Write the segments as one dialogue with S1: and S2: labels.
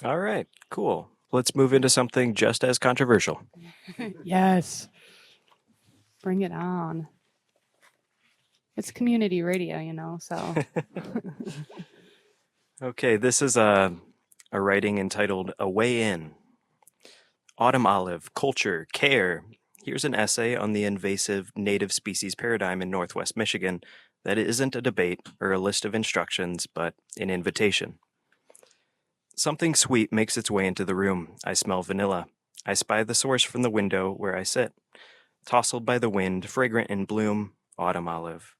S1: All right, cool. Let's move into something just as controversial.
S2: Yes, bring it on. It's community radio, so
S1: Okay, this is a writing entitled A Way In. Autumn Olive, Culture, Care. Here's an essay on the invasive native species paradigm in Northwest Michigan that isn't a debate or a list of instructions, but an invitation. Something sweet makes its way into the room. I smell vanilla. I spy the source from the window where I sit. Tousled by the wind, fragrant in bloom, autumn olive.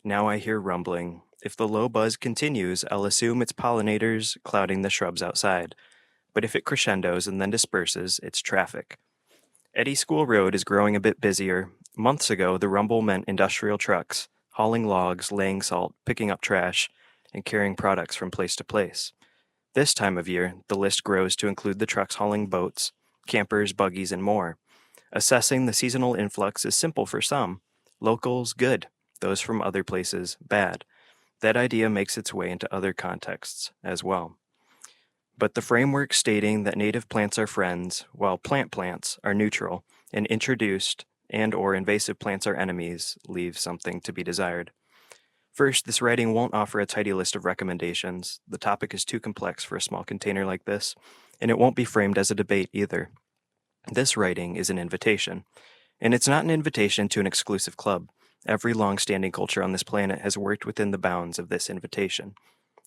S1: Now I hear rumbling. If the low buzz continues, I'll assume it's pollinators clouding the shrubs outside. But if it crescendos and then disperses, it's traffic. Eddy School Road is growing a bit busier. Months ago, the rumble meant industrial trucks, hauling logs, laying salt, picking up trash, and carrying products from place to place. This time of year, the list grows to include the trucks hauling boats, campers, buggies, and more. Assessing the seasonal influx is simple for some. Locals, good. Those from other places, bad. That idea makes its way into other contexts as well. But the framework stating that native plants are friends, while plant plants are neutral, and introduced and or invasive plants are enemies, leaves something to be desired. First, this writing won't offer a tidy list of recommendations. The topic is too complex for a small container like this, and it won't be framed as a debate either. This writing is an invitation, and it's not an invitation to an exclusive club. Every long standing culture on this planet has worked within the bounds of this invitation.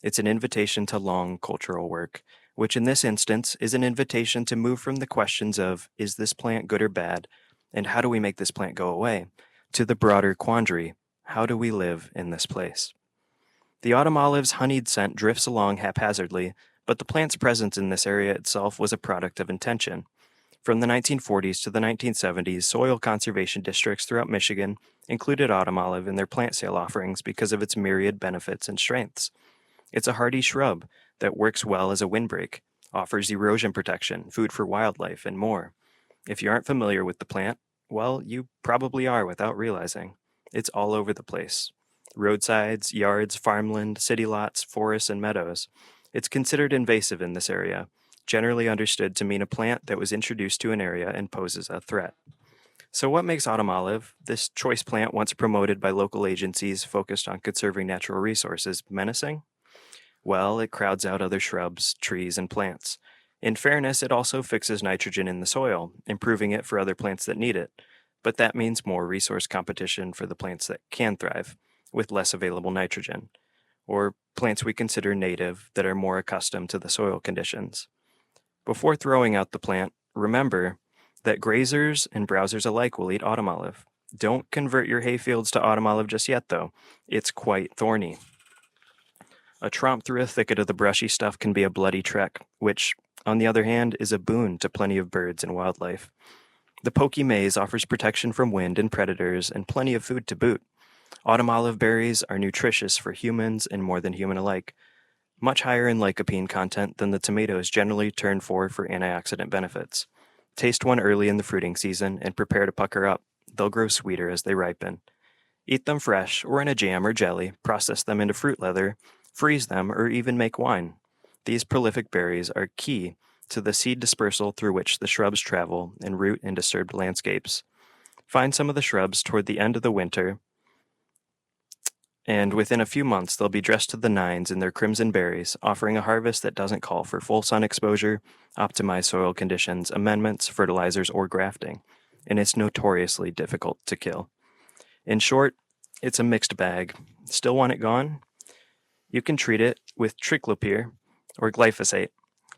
S1: It's an invitation to long cultural work, which in this instance is an invitation to move from the questions of, is this plant good or bad, and how do we make this plant go away, to the broader quandary, how do we live in this place? The autumn olive's honeyed scent drifts along haphazardly, but the plant's presence in this area itself was a product of intention. From the 1940s to the 1970s, soil conservation districts throughout Michigan included autumn olive in their plant sale offerings because of its myriad benefits and strengths. It's a hardy shrub that works well as a windbreak, offers erosion protection, food for wildlife, and more. If you aren't familiar with the plant, well, you probably are without realizing. It's all over the place. Roadsides, yards, farmland, city lots, forests, and meadows. It's considered invasive in this area, generally understood to mean a plant that was introduced to an area and poses a threat. So, what makes autumn olive, this choice plant once promoted by local agencies focused on conserving natural resources, menacing? Well, it crowds out other shrubs, trees, and plants. In fairness, it also fixes nitrogen in the soil, improving it for other plants that need it. But that means more resource competition for the plants that can thrive, with less available nitrogen, or plants we consider native that are more accustomed to the soil conditions. Before throwing out the plant, remember that grazers and browsers alike will eat autumn olive. Don't convert your hayfields to autumn olive just yet, though. It's quite thorny. A tromp through a thicket of the brushy stuff can be a bloody trek, which, on the other hand, is a boon to plenty of birds and wildlife. The pokey maize offers protection from wind and predators and plenty of food to boot. Autumn olive berries are nutritious for humans and more than human alike, much higher in lycopene content than the tomatoes generally turn for antioxidant benefits. Taste one early in the fruiting season and prepare to pucker up. They'll grow sweeter as they ripen. Eat them fresh or in a jam or jelly, process them into fruit leather, freeze them, or even make wine. These prolific berries are key to the seed dispersal through which the shrubs travel and root in disturbed landscapes. Find some of the shrubs toward the end of the winter, and within a few months they'll be dressed to the nines in their crimson berries, offering a harvest that doesn't call for full sun exposure, optimized soil conditions, amendments, fertilizers, or grafting, and it's notoriously difficult to kill. In short, it's a mixed bag. Still want it gone? You can treat it with triclopyr or glyphosate.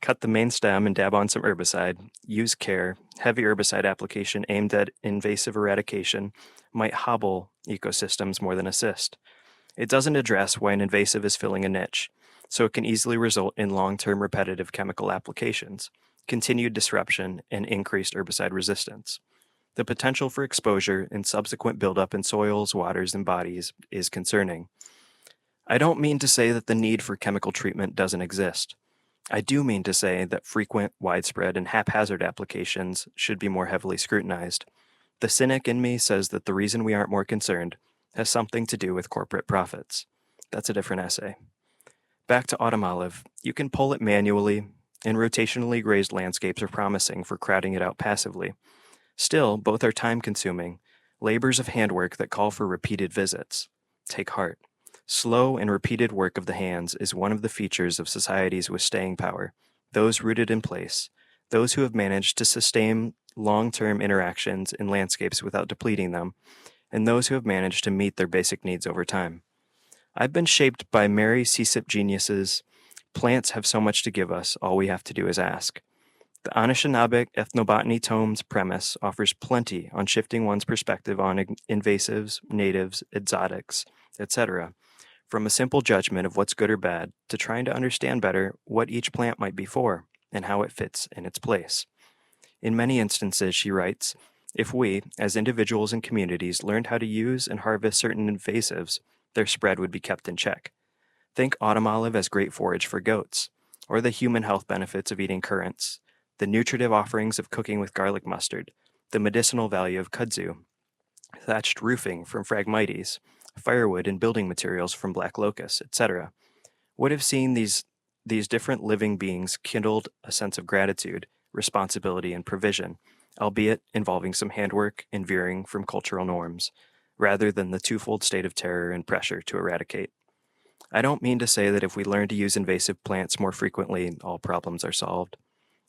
S1: Cut the main stem and dab on some herbicide. Use care. Heavy herbicide application aimed at invasive eradication might hobble ecosystems more than assist. It doesn't address why an invasive is filling a niche, so it can easily result in long-term repetitive chemical applications, continued disruption, and increased herbicide resistance. The potential for exposure and subsequent buildup in soils, waters, and bodies is concerning. I don't mean to say that the need for chemical treatment doesn't exist. I do mean to say that frequent, widespread, and haphazard applications should be more heavily scrutinized. The cynic in me says that the reason we aren't more concerned has something to do with corporate profits. That's a different essay. Back to autumn olive. You can pull it manually, and rotationally grazed landscapes are promising for crowding it out passively. Still, both are time consuming, labors of handwork that call for repeated visits. Take heart. Slow and repeated work of the hands is one of the features of societies with staying power, those rooted in place, those who have managed to sustain long term interactions in landscapes without depleting them, and those who have managed to meet their basic needs over time. I've been shaped by Mary Cecip geniuses. Plants have so much to give us, all we have to do is ask. The Anishinaabe Ethnobotany Tome's premise offers plenty on shifting one's perspective on invasives, natives, exotics, etc., from a simple judgment of what's good or bad to trying to understand better what each plant might be for and how it fits in its place. In many instances, she writes, if we, as individuals and communities, learned how to use and harvest certain invasives, their spread would be kept in check. Think autumn olive as great forage for goats, or the human health benefits of eating currants, the nutritive offerings of cooking with garlic mustard, the medicinal value of kudzu, thatched roofing from Phragmites, firewood and building materials from black locust, etc. What if seeing these different living beings kindled a sense of gratitude, responsibility, and provision, albeit involving some handwork and veering from cultural norms, rather than the twofold state of terror and pressure to eradicate? I don't mean to say that if we learn to use invasive plants more frequently, all problems are solved.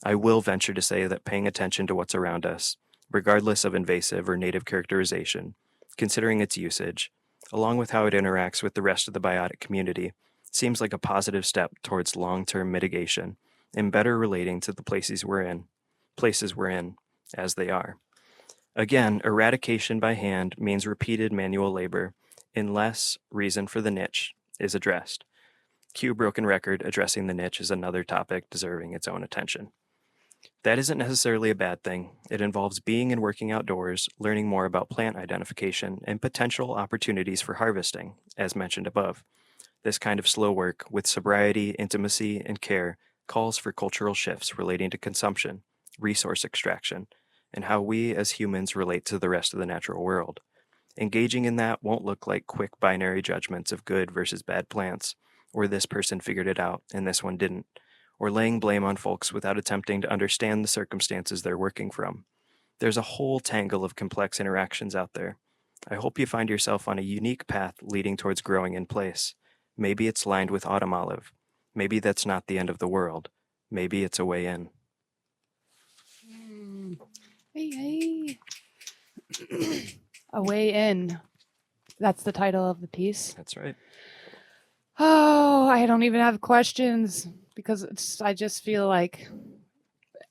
S1: I will venture to say that paying attention to what's around us, regardless of invasive or native characterization, considering its usage, along with how it interacts with the rest of the biotic community, seems like a positive step towards long-term mitigation and better relating to the places we're in, as they are. Again, eradication by hand means repeated manual labor, unless reason for the niche is addressed. Cue broken record, addressing the niche is another topic deserving its own attention. That isn't necessarily a bad thing. It involves being and working outdoors, learning more about plant identification, and potential opportunities for harvesting, as mentioned above. This kind of slow work, with sobriety, intimacy, and care, calls for cultural shifts relating to consumption, resource extraction, and how we as humans relate to the rest of the natural world. Engaging in that won't look like quick binary judgments of good versus bad plants, or this person figured it out and this one didn't, or laying blame on folks without attempting to understand the circumstances they're working from. There's a whole tangle of complex interactions out there. I hope you find yourself on a unique path leading towards growing in place. Maybe it's lined with autumn olive. Maybe that's not the end of the world. Maybe it's a way in.
S2: Hey, A Way In. That's the title of the piece.
S1: That's right.
S2: Oh, I don't even have questions because I just feel like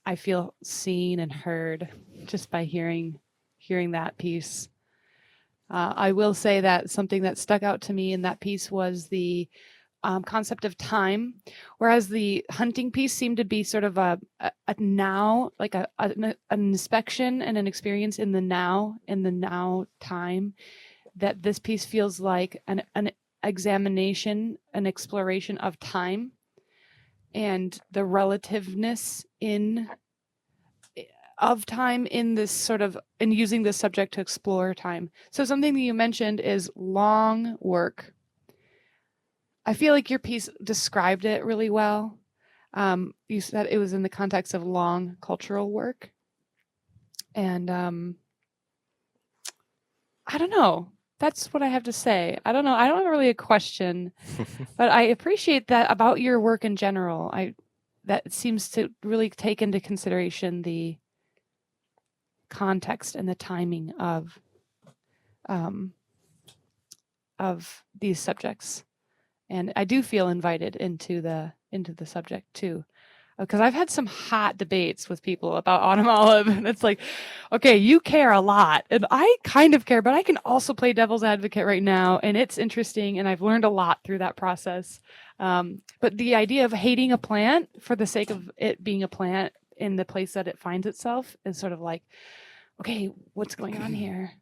S2: I feel seen and heard just by hearing that piece. I will say that something that stuck out to me in that piece was the concept of time, whereas the hunting piece seemed to be sort of a now, like an inspection and an experience in the now time, that this piece feels like an examination, an exploration of time and the relativeness of time in this sort of, in using this subject to explore time. So something that you mentioned is long work. I feel like your piece described it really well. You said it was in the context of long cultural work. And I don't know. That's what I have to say. I don't know. I don't have really a question, but I appreciate that about your work in general. That seems to really take into consideration the context and the timing of these subjects. And I do feel invited into the subject too, because I've had some hot debates with people about autumn olive, and it's like, okay, you care a lot, and I kind of care, but I can also play devil's advocate right now, and it's interesting, and I've learned a lot through that process. But the idea of hating a plant for the sake of it being a plant in the place that it finds itself is sort of like, okay, what's going on here?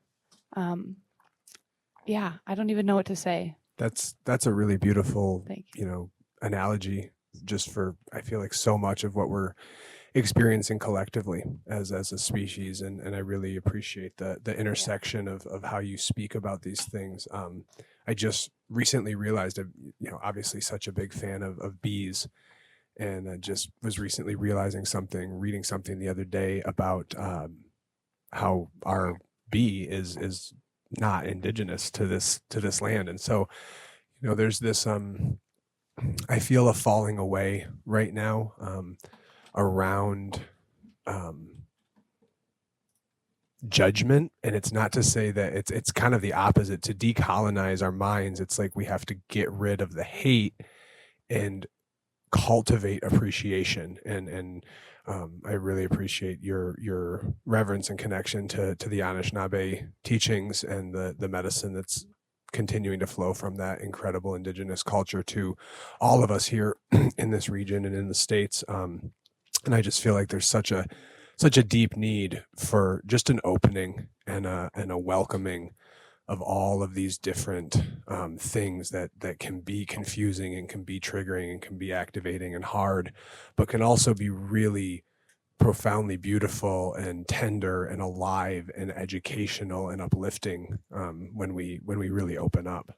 S2: Yeah, I don't even know what to say.
S3: That's a really beautiful,
S2: Thank you.
S3: analogy, just for, I feel like, so much of what we're experiencing collectively as a species, and I really appreciate the intersection of how you speak about these things. I just recently realized I'm, obviously such a big fan of bees, And I just was recently reading something the other day about how our bee is not indigenous to this land. And so, there's this I feel a falling away right now around judgment. And it's not to say that it's kind of the opposite. To decolonize our minds, it's like we have to get rid of the hate and cultivate appreciation. And I really appreciate your reverence and connection to the Anishinaabe teachings and the medicine that's continuing to flow from that incredible indigenous culture to all of us here in this region and in the States. And I just feel like there's such a deep need for just an opening and a welcoming of all of these different things that can be confusing and can be triggering and can be activating and hard, but can also be really profoundly beautiful and tender and alive and educational and uplifting when we really open up.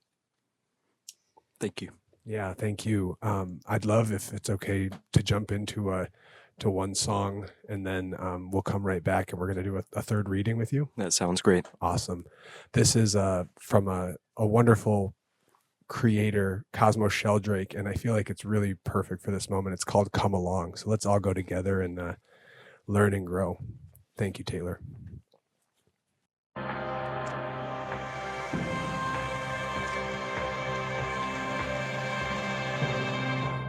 S1: Thank you.
S3: Yeah, thank you. I'd love, if it's okay, to jump into one song, and then we'll come right back and we're going to do a third reading with you.
S1: That sounds great.
S3: Awesome. This is from a wonderful creator, Cosmo Sheldrake, and I feel like it's really perfect for this moment. It's called Come Along. So let's all go together and learn and grow. Thank you, Taylor.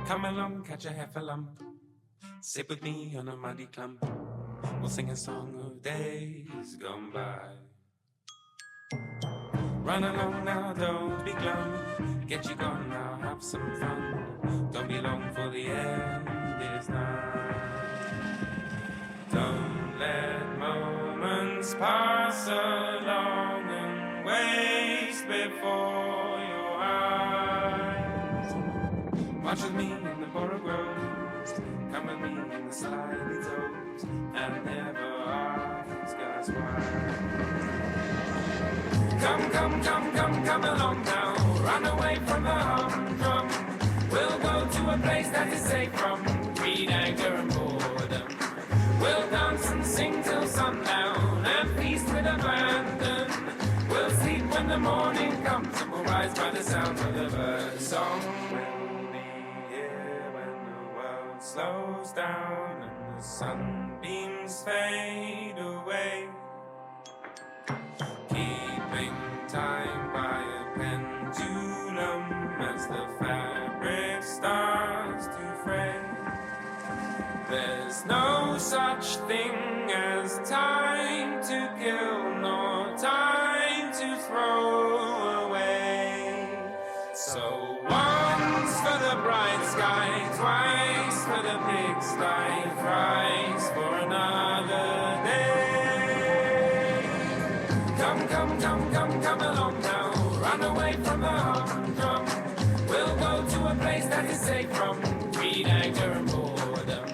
S4: Come along, catch a half a lump. Sit with me on a muddy clump. We'll sing a song of days gone by. Run along now, don't be glum. Get you gone now, have some fun. Don't be long for the end is nigh. Don't let moments pass along and waste before your eyes. March with me in the borough groves. Come with me in the slimy toes. And never ask us why. Come along now. Run away from the humdrum. We'll go to a place that is safe from greed, anger and boredom. We'll dance and sing till sundown and feast with abandon. We'll sleep when the morning comes and we'll rise by the sound of the bird song. We'll be here when the world slows down and the sunbeams fade away. Keeping time by a pendulum as the fabric starts to fray. There's no such thing as time to kill, nor time to throw away. So once for the bright sky, twice for the pigsty, thrice for another day. Come along now, run away from the humdrum. We'll go to a place that is safe from greed, anger and boredom.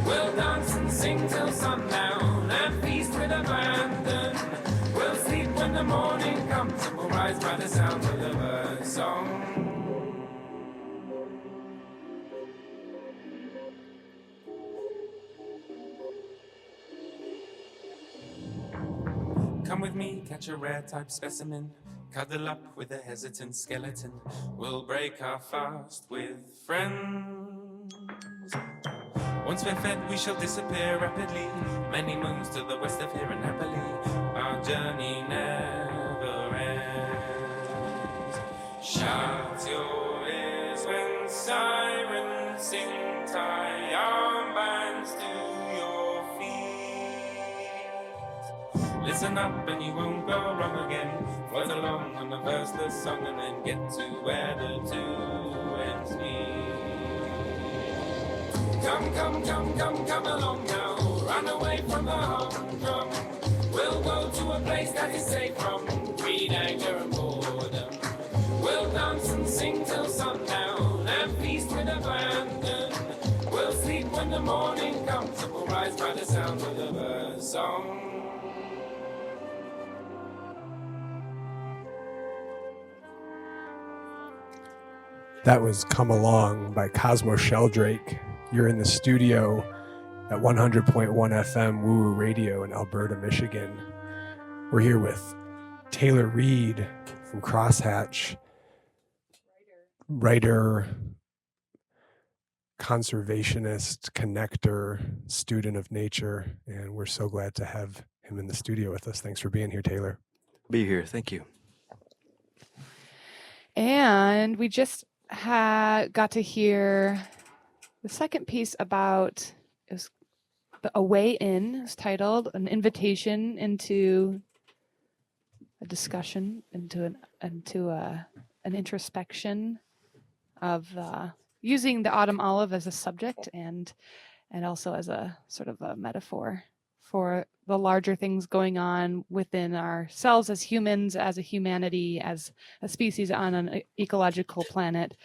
S4: We'll dance and sing till sundown and feast with abandon. We'll sleep when the morning comes and we'll rise by the sound of the bird song. Come with me, catch a rare type specimen. Cuddle up with a hesitant skeleton. We'll break our fast with friends. Once we're fed, we shall disappear rapidly. Many moons to the west of here and happily. Our journey never ends. Shut your ears when sirens sing. Tie armbands to your feet. Listen up and you won't go wrong again. Float along on the verseless song and then get to where the two ends meet. Come along now. Run away from the humdrum. We'll go to a place that is safe from greed, anger and boredom. We'll dance and sing till sundown and feast with abandon. We'll sleep when the morning comes and we'll rise by the sound of the bird song.
S3: That was Come Along by Cosmo Sheldrake. You're in the studio at 100.1 FM Woo Woo Radio in Alberta, Michigan. We're here with Taylor Reed from Crosshatch, writer, conservationist, connector, student of nature, and we're so glad to have him in the studio with us. Thanks for being here, Taylor.
S1: Be here. Thank you.
S2: And we just got to hear the second piece about, it was A Way In. It's titled An Invitation into a Discussion, into an introspection of using the autumn olive as a subject and also as a sort of a metaphor for the larger things going on within ourselves as humans, as a humanity, as a species on an ecological planet.